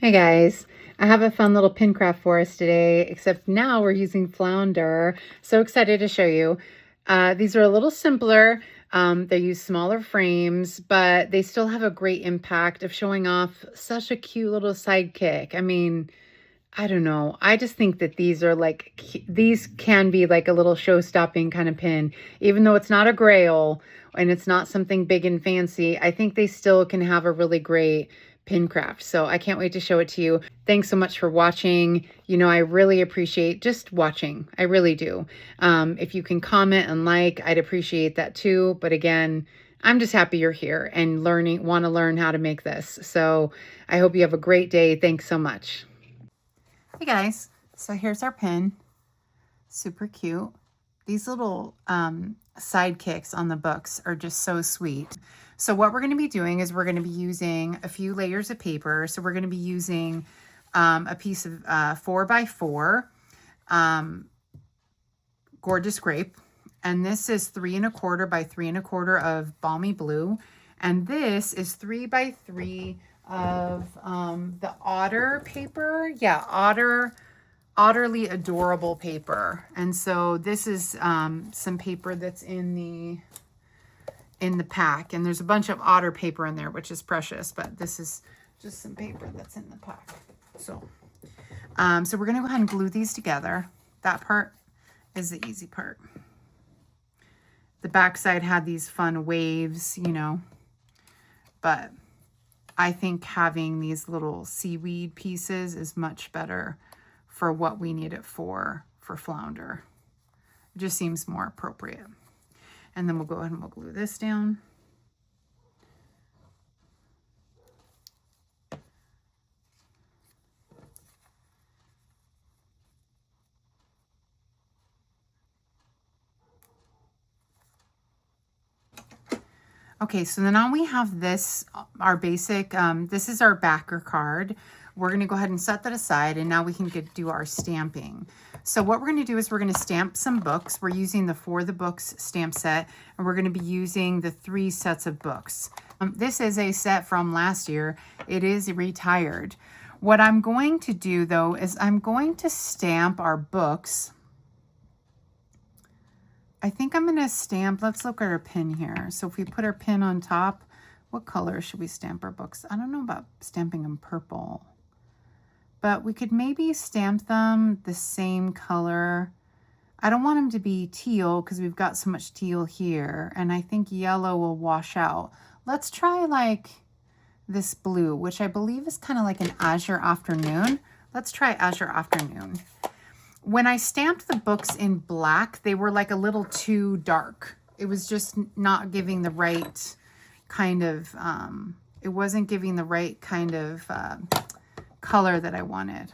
Hey guys, I have a fun little pin craft for us today, except now we're using Flounder. So excited to show you. These are a little simpler. They use smaller frames, but they still have a great impact of showing off such a cute little sidekick. I mean, I don't know. I just think that these are these can be like a little show-stopping kind of pin. Even though it's not a grail and it's not something big and fancy, I think they still can have a really great pin craft. So I can't wait to show it to you. Thanks so much for watching. You know, I really appreciate just watching. I really do. If you can comment and like, I'd appreciate that too. But again, I'm just happy you're here and want to learn how to make this. So I hope you have a great day. Thanks so much. Hey guys, so here's our pin. Super cute. These little sidekicks on the books are just so sweet. So what we're going to be doing is we're going to be using a few layers of paper. So we're going to be using a piece of 4x4 gorgeous grape. And this is 3 1/4 by 3 1/4 of balmy blue. And this is 3x3 of the otter paper. Yeah, Otterly Adorable paper. And so this is some paper that's in the pack, and there's a bunch of otter paper in there, which is precious, but this is just some paper that's in the pack. So so we're gonna go ahead and glue these together. That part is the easy part. The back side had these fun waves, you know, but I think having these little seaweed pieces is much better for what we need it for Flounder. It just seems more appropriate. And then we'll go ahead and we'll glue this down. Okay, so now we have this, our basic, this is our backer card. We're gonna go ahead and set that aside, and now we can do our stamping. So what we're gonna do is we're gonna stamp some books. We're using the For the Books stamp set, and we're gonna be using the 3 sets of books. This is a set from last year. It is retired. What I'm going to do though, is I'm going to stamp our books. I think I'm going to stamp, let's look at our pin here. So if we put our pin on top, what color should we stamp our books? I don't know about stamping them purple, but we could maybe stamp them the same color. I don't want them to be teal because we've got so much teal here, and I think yellow will wash out. Let's try like this blue, which I believe is kind of like an azure afternoon. Let's try azure afternoon. When I stamped the books in black, they were like a little too dark. It was just not giving the right kind of, it wasn't giving the right kind of color that I wanted.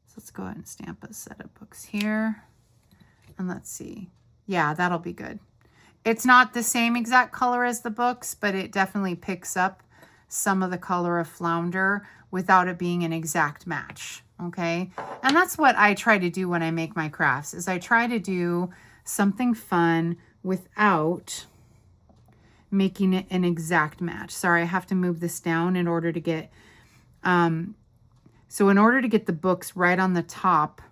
So let's go ahead and stamp a set of books here. And let's see. Yeah, that'll be good. It's not the same exact color as the books, but it definitely picks up some of the color of Flounder without it being an exact match. Okay, and that's what I try to do when I make my crafts, is I try to do something fun without making it an exact match. Sorry, I have to move this down in order to get, so in order to get the books right on the top,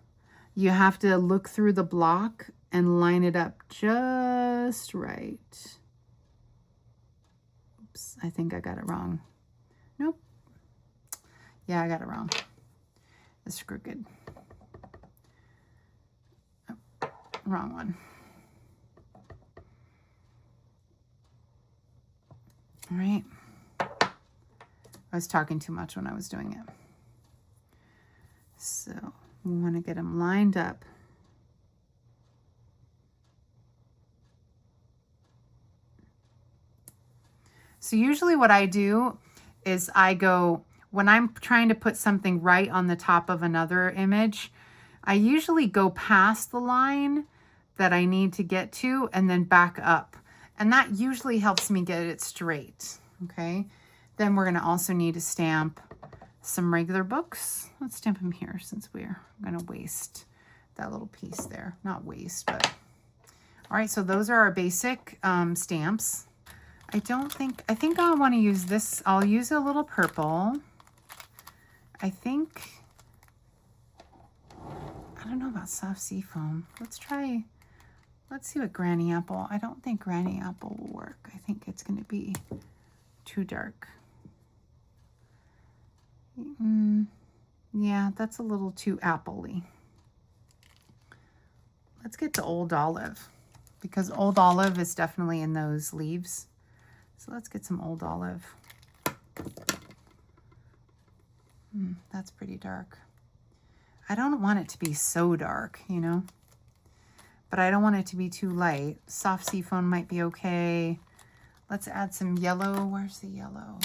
you have to look through the block and line it up just right. Oops, I think I got it wrong. Nope. Yeah, I got it wrong. It's crooked. Oh, wrong one. All right. I was talking too much when I was doing it. So we want to get them lined up. So usually what I do is I go, when I'm trying to put something right on the top of another image, I usually go past the line that I need to get to and then back up. And that usually helps me get it straight, okay? Then we're gonna also need to stamp some regular books. Let's stamp them here since we're gonna waste that little piece there. Not waste, but. All right, so those are our basic stamps. I think I want to use this. I'll use a little purple. I think, I don't know about soft seafoam. Let's see what Granny Apple. I don't think Granny Apple will work. I think it's going to be too dark. Yeah, that's a little too apple-y. Let's get to Old Olive, because Old Olive is definitely in those leaves. So let's get some Old Olive. That's pretty dark. I don't want it to be so dark, you know, but I don't want it to be too light. Soft seafoam might be okay. Let's add some yellow. Where's the yellow?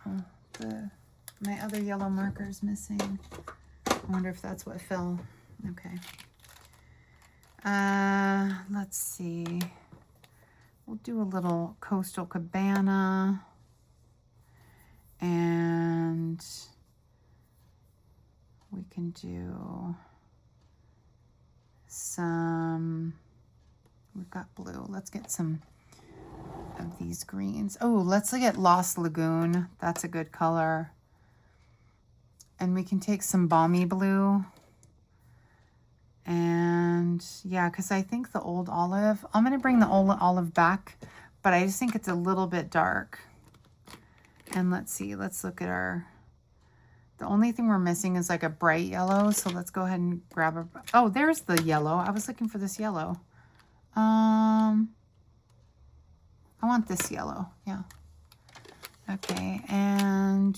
Oh, my other yellow marker is missing. I wonder if that's what fell. Okay. Let's see. We'll do a little Coastal Cabana. And we can do some, we've got blue. Let's get some of these greens. Oh, let's look at Lost Lagoon. That's a good color. And we can take some balmy blue. And yeah, because I think the Old Olive, I'm going to bring the Old Olive back, but I just think it's a little bit dark. And let's see, let's look at our, the only thing we're missing is like a bright yellow. So let's go ahead and grab a, oh, there's the yellow. I was looking for this yellow. I want this yellow. Yeah. Okay. And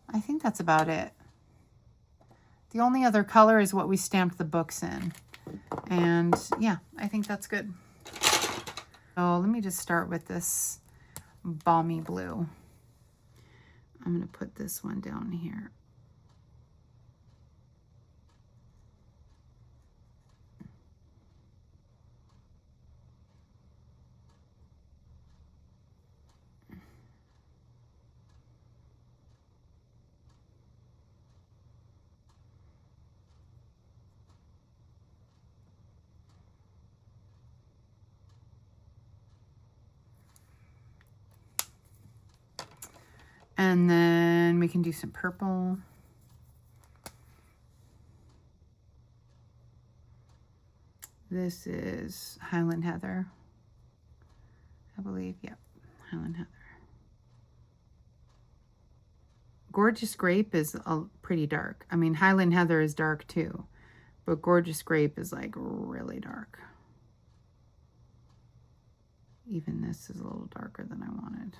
I think that's about it. The only other color is what we stamped the books in. And yeah, I think that's good. So let me just start with this balmy blue. I'm going to put this one down here. And then we can do some purple. This is Highland Heather, I believe. Yep, Highland Heather. Gorgeous Grape is pretty dark. I mean, Highland Heather is dark too, but Gorgeous Grape is like really dark. Even this is a little darker than I wanted.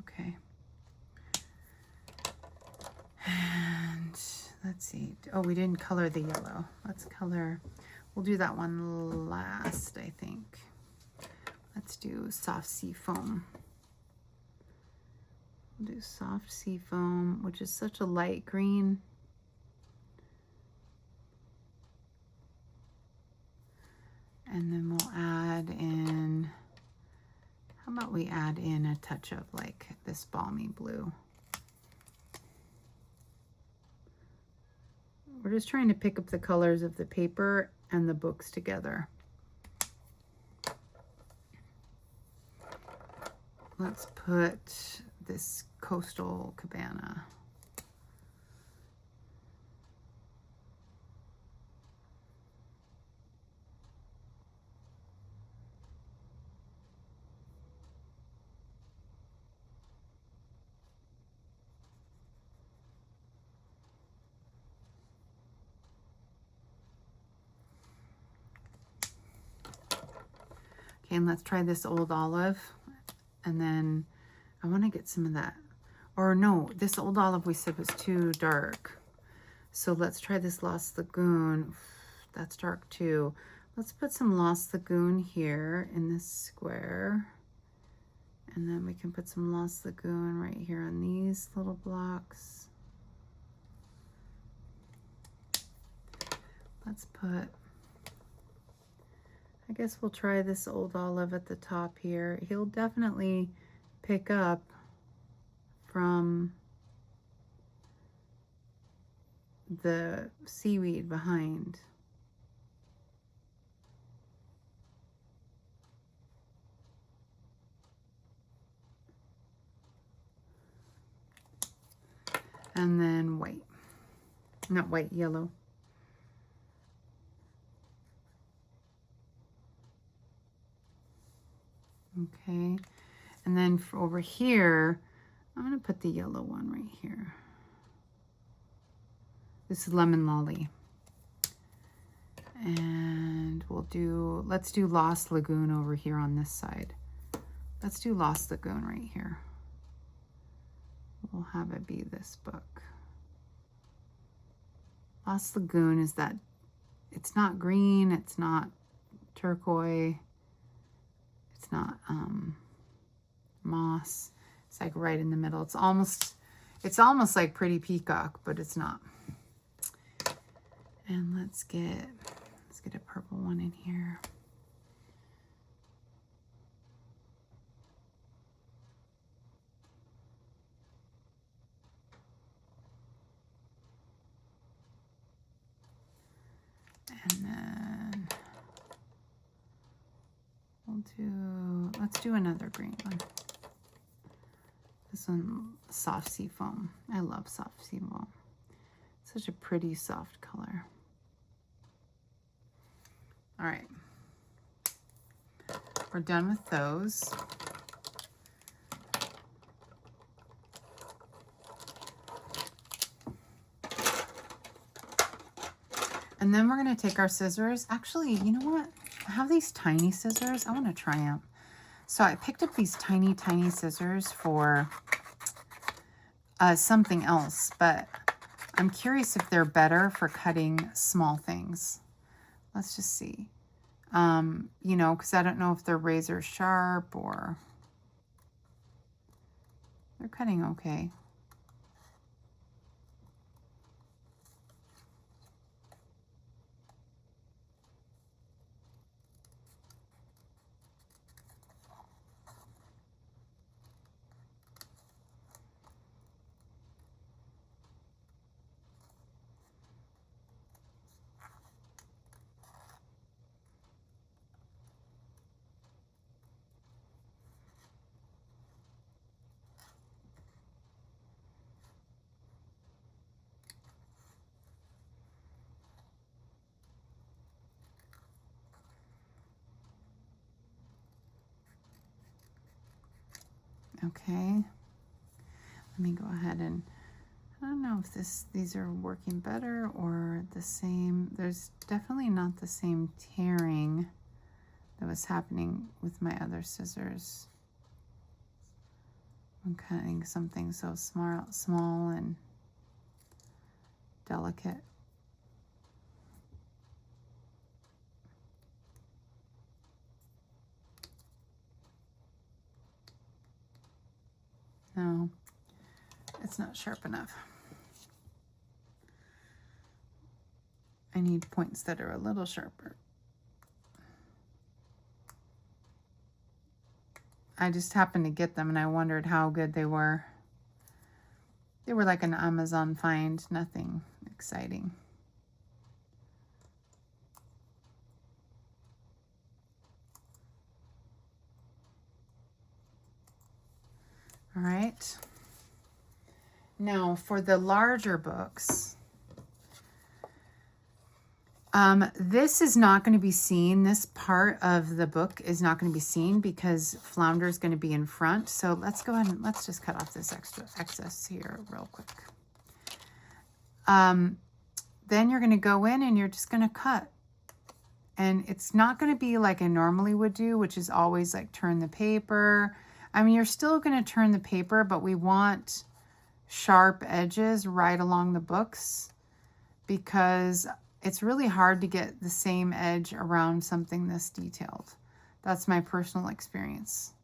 Okay. And let's see. Oh, we didn't color the yellow. Let's color. We'll do that one last, I think. Let's do Soft Seafoam. We'll do Soft Seafoam, which is such a light green. And then we'll add in, how about we add in a touch of like this balmy blue. We're just trying to pick up the colors of the paper and the books together. Let's put this Coastal Cabana. Okay, and let's try this Old Olive. And then I want to get some of that. Or no, this Old Olive we said was too dark. So let's try this Lost Lagoon. That's dark too. Let's put some Lost Lagoon here in this square. And then we can put some Lost Lagoon right here on these little blocks. Let's put, I guess we'll try this Old Olive at the top here. He'll definitely pick up from the seaweed behind. And then white. Not white, yellow. Okay. And then for over here, I'm going to put the yellow one right here. This is Lemon Lolly. And let's do Lost Lagoon over here on this side. Let's do Lost Lagoon right here. We'll have it be this book. Lost Lagoon is that, it's not green, it's not turquoise, it's not moss. It's like right in the middle. It's almost like Pretty Peacock, but it's not. And let's get a purple one in here. And then let's do another green one. This one, soft sea foam. I love soft sea foam. Such a pretty soft color. All right, we're done with those. And then we're going to take our scissors. Actually, you know what? I have these tiny scissors. I want to try them. So I picked up these tiny, tiny scissors for something else, but I'm curious if they're better for cutting small things. Let's just see. You know, because I don't know if they're razor sharp or they're cutting okay. Okay, let me go ahead and, I don't know if these are working better or the same. There's definitely not the same tearing that was happening with my other scissors. I'm cutting something so small and delicate. No, it's not sharp enough. I need points that are a little sharper. I just happened to get them and I wondered how good they were. They were like an Amazon find, nothing exciting. All right. Now for the larger books, this is not going to be seen. This part of the book is not going to be seen because Flounder is going to be in front. So let's go ahead and let's just cut off this excess here real quick. Then you're going to go in and you're just going to cut. And it's not going to be like I normally would do, which is always like turn the paper. I mean, you're still going to turn the paper, but we want sharp edges right along the books because it's really hard to get the same edge around something this detailed. That's my personal experience.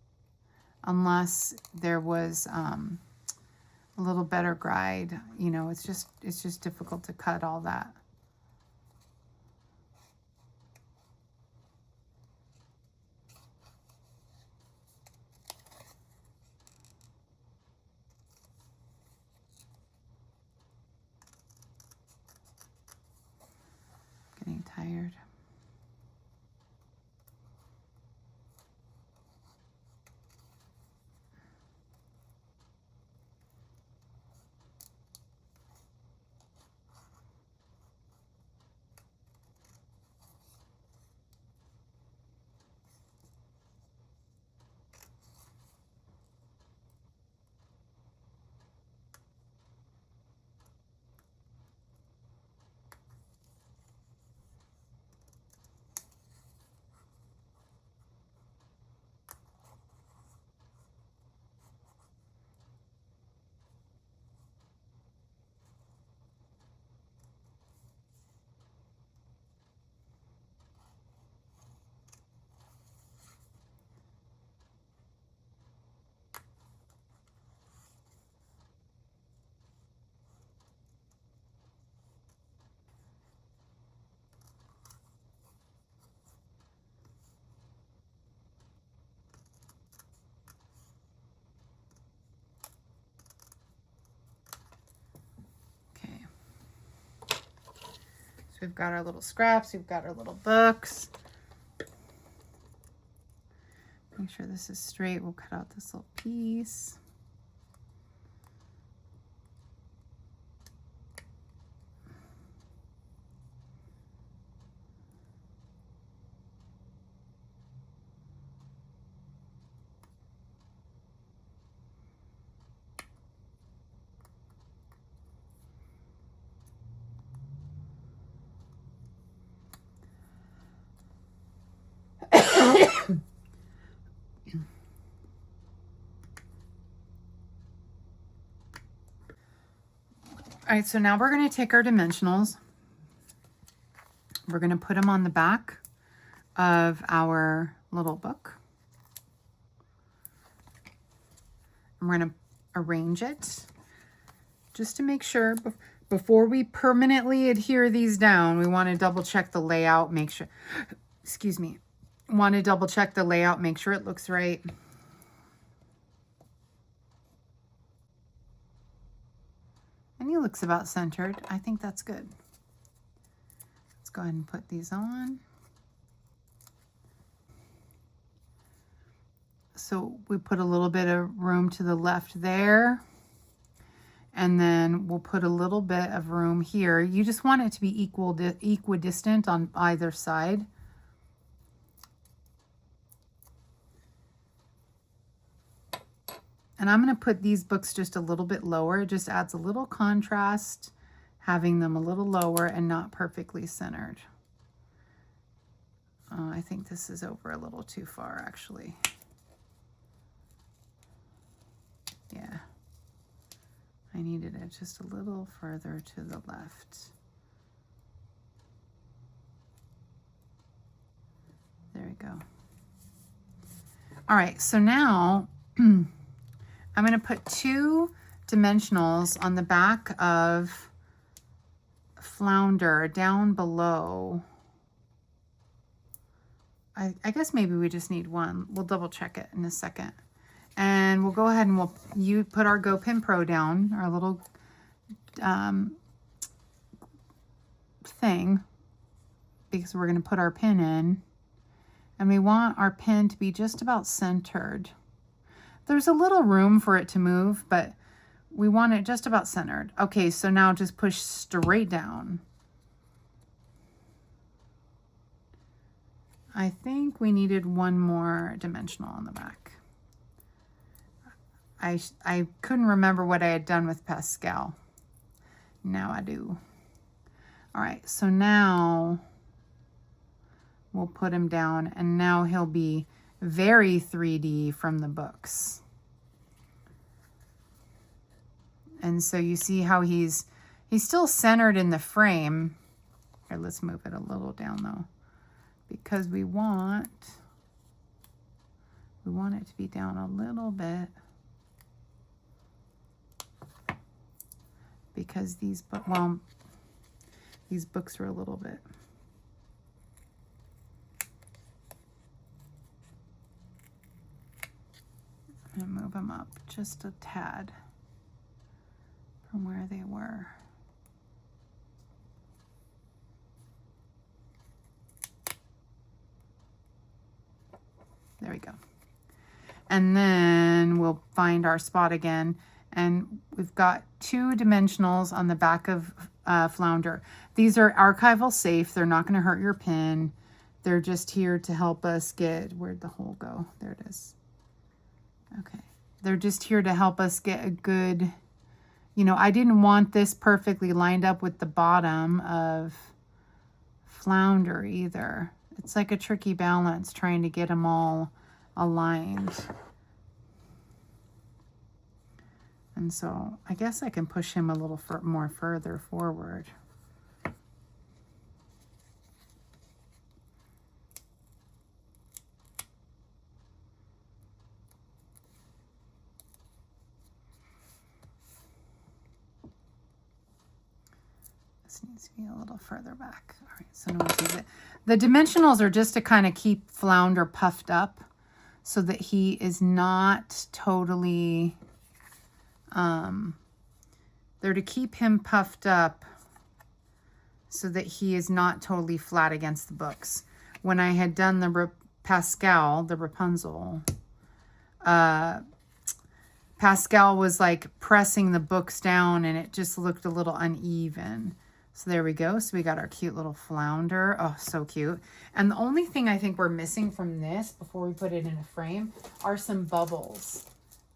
Unless there was a little better guide, you know, it's just difficult to cut all that. Getting tired. we've got our little scraps, we've got our little books. Make sure this is straight. We'll cut out this little piece. All right, so now we're going to take our dimensionals. We're going to put them on the back of our little book. And we're going to arrange it just to make sure before we permanently adhere these down, we want to double check the layout, make sure, excuse me, want to double check the layout, make sure it looks right. And he looks about centered. I think that's good. Let's go ahead and put these on. So we put a little bit of room to the left there. And then we'll put a little bit of room here. You just want it to be equidistant on either side. And I'm going to put these books just a little bit lower. It just adds a little contrast, having them a little lower and not perfectly centered. I think this is over a little too far, actually. Yeah. I needed it just a little further to the left. There we go. All right, so now I'm going to put 2 dimensionals on the back of Flounder down below. I guess maybe we just need 1. We'll double check it in a second. And we'll go ahead and you put our Go Pin Pro down, our little thing, because we're going to put our pin in. And we want our pin to be just about centered. There's a little room for it to move, but we want it just about centered. Okay, so now just push straight down. I think we needed 1 more dimensional on the back. I couldn't remember what I had done with Pascal. Now I do. All right, so now we'll put him down, and now he'll be very 3D from the books. And so you see how he's still centered in the frame. Here, let's move it a little down though, because we want it to be down a little bit, because these books are a little bit. And move them up just a tad from where they were. There we go. And then we'll find our spot again. And we've got 2 dimensionals on the back of Flounder. These are archival safe. They're not going to hurt your pin. They're just here to help us get, where'd the hole go? There it is. Okay, they're just here to help us get a good, I didn't want this perfectly lined up with the bottom of Flounder either. It's like a tricky balance trying to get them all aligned. And so I guess I can push him a little more further forward. Needs to be a little further back. All right, so now we'll it. The dimensionals are just to kind of keep Flounder puffed up so that he is not totally, they're to keep him puffed up so that he is not totally flat against the books. When I had done the Pascal, the Rapunzel, Pascal was like pressing the books down and it just looked a little uneven. So there we go. So we got our cute little flounder. Oh, so cute. And the only thing I think we're missing from this before we put it in a frame are some bubbles.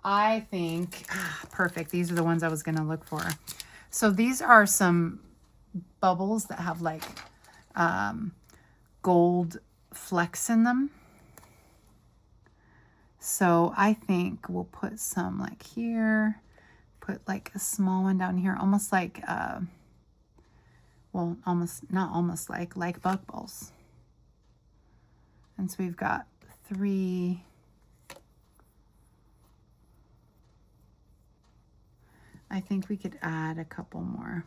I think, perfect. These are the ones I was going to look for. So these are some bubbles that have like gold flecks in them. So I think we'll put some like here, put like a small one down here, almost like, well, almost, not almost like bubbles. And so we've got 3. I think we could add a couple more.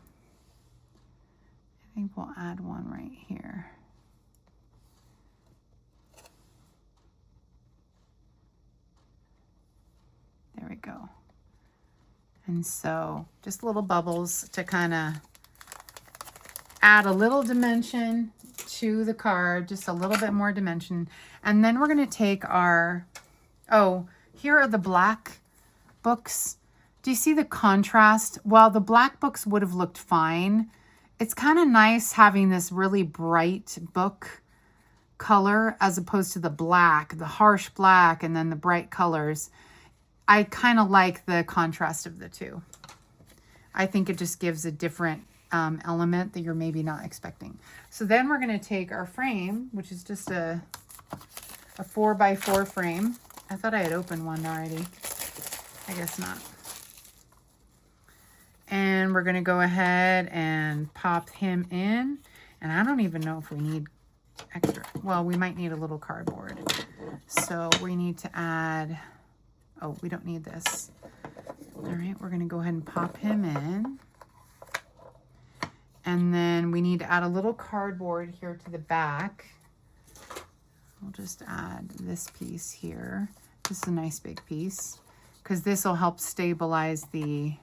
I think we'll add one right here. There we go. And so just little bubbles to kind of add a little dimension to the card, just a little bit more dimension. And then we're going to take our, oh, here are the black books. Do you see the contrast? While the black books would have looked fine, it's kind of nice having this really bright book color as opposed to the black, the harsh black, and then the bright colors. I kind of like the contrast of the two. I think it just gives a different element that you're maybe not expecting. So then we're going to take our frame, which is just a 4x4 frame. I thought I had opened one already. I guess not. And we're going to go ahead and pop him in. And I don't even know if we need extra. Well, we might need a little cardboard. So we need to add, oh, we don't need this. All right, we're going to go ahead and pop him in. And then we need to add a little cardboard here to the back. We'll just add this piece here. This is a nice big piece because this will help stabilize the,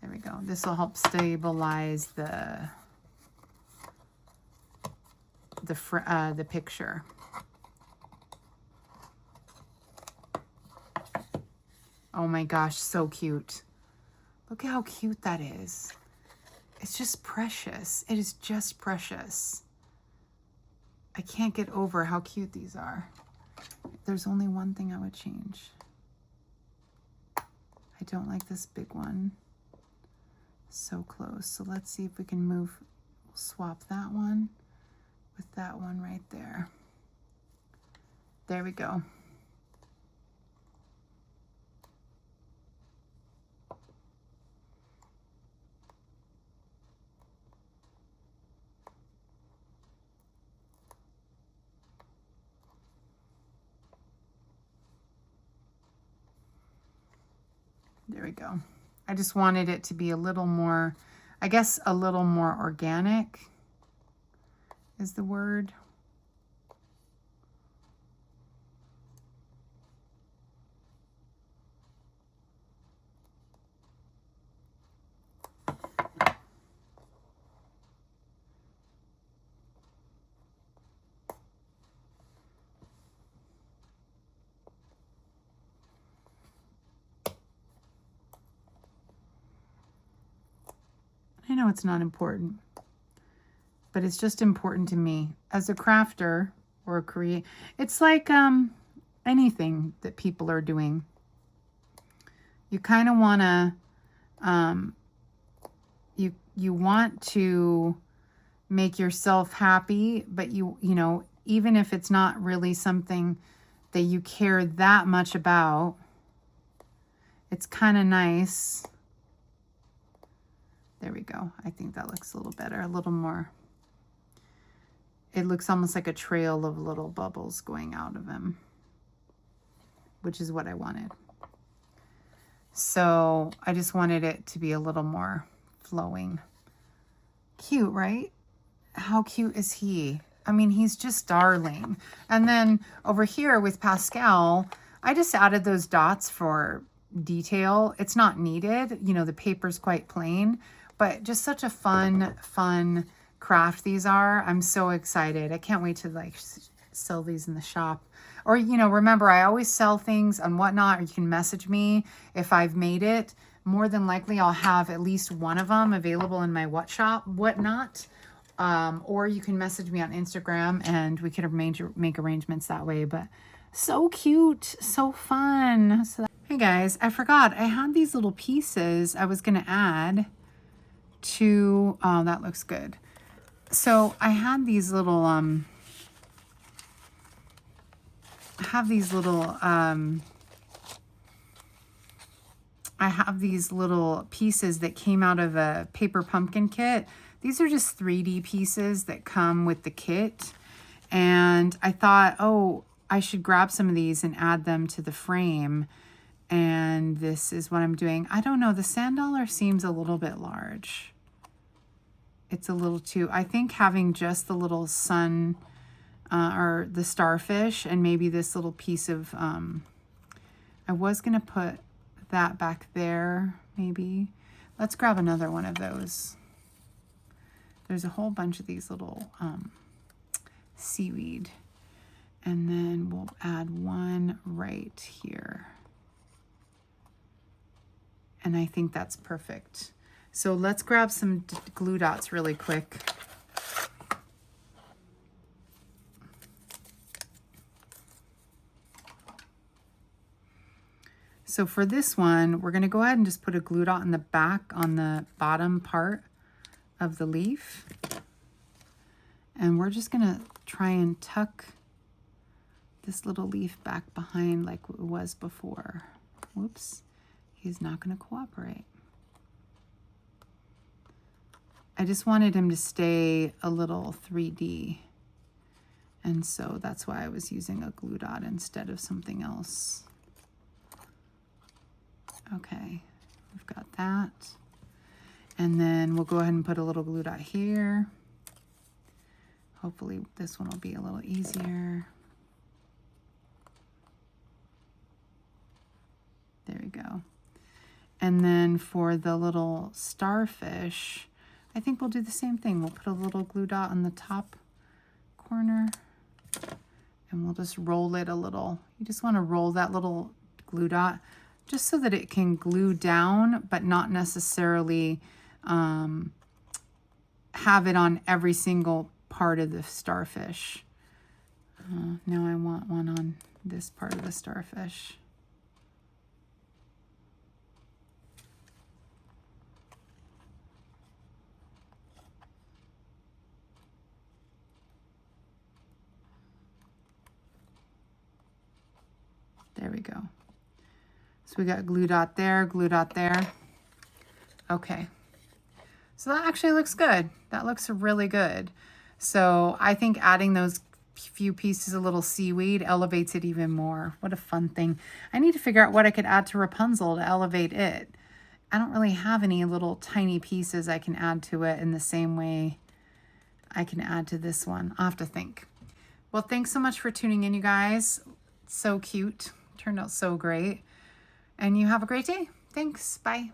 there we go. This will help stabilize the picture. Oh my gosh, so cute. Look at how cute that is. It's just precious. It is just precious. I can't get over how cute these are. There's only one thing I would change. I don't like this big one. So close. So let's see if we can move, swap that one with that one right there. There we go. There we go. I just wanted it to be a little more, I guess a little more organic is the word. I know it's not important, but it's just important to me as a crafter or a creator. It's like anything that people are doing. You kind of want to, you want to make yourself happy, but you know, even if it's not really something that you care that much about, it's kind of nice. There we go. I think that looks a little better, a little more. It looks almost like a trail of little bubbles going out of him, which is what I wanted. So I just wanted it to be a little more flowing. Cute, right? How cute is he? I mean, he's just darling. And then over here with Pascal, I just added those dots for detail. It's not needed. You know, the paper's quite plain. But just such a fun craft these are. I'm so excited. I can't wait to like sell these in the shop. Or, you know, remember, I always sell things on Whatnot, or you can message me if I've made it. More than likely, I'll have at least one of them available in my Whatnot. Or you can message me on Instagram and we could make arrangements that way. But so cute, so fun. Hey guys, I forgot. I had these little pieces I was going to add to, oh, that looks good. So I had these little, I have these little pieces that came out of a paper pumpkin kit. These are just 3D pieces that come with the kit. And I thought, oh, I should grab some of these and add them to the frame. And this is what I'm doing. I don't know, the sand dollar seems a little bit large. It's a little too, I think having just the little sun or the starfish and maybe this little piece of, I was gonna put that back there, maybe. Let's grab another one of those. There's a whole bunch of these little seaweed. And then we'll add one right here. And I think that's perfect. So let's grab some glue dots really quick. So for this one, we're gonna go ahead and just put a glue dot in the back on the bottom part of the leaf. And we're just gonna try and tuck this little leaf back behind like it was before. Whoops, he's not gonna cooperate. I just wanted him to stay a little 3D. And so that's why I was using a glue dot instead of something else. Okay, we've got that. And then we'll go ahead and put a little glue dot here. Hopefully this one will be a little easier. There we go. And then for the little starfish, I think we'll do the same thing. We'll put a little glue dot on the top corner and we'll just roll it a little. You just want to roll that little glue dot just so that it can glue down, but not necessarily have it on every single part of the starfish. Now I want one on this part of the starfish. There we go. So we got glue dot there, glue dot there. Okay. So that actually looks good. That looks really good. So I think adding those few pieces of little seaweed elevates it even more. What a fun thing. I need to figure out what I could add to Rapunzel to elevate it. I don't really have any little tiny pieces I can add to it in the same way I can add to this one. I'll have to think. Well, thanks so much for tuning in, you guys. So cute. Turned out so great. And you have a great day. Thanks. Bye.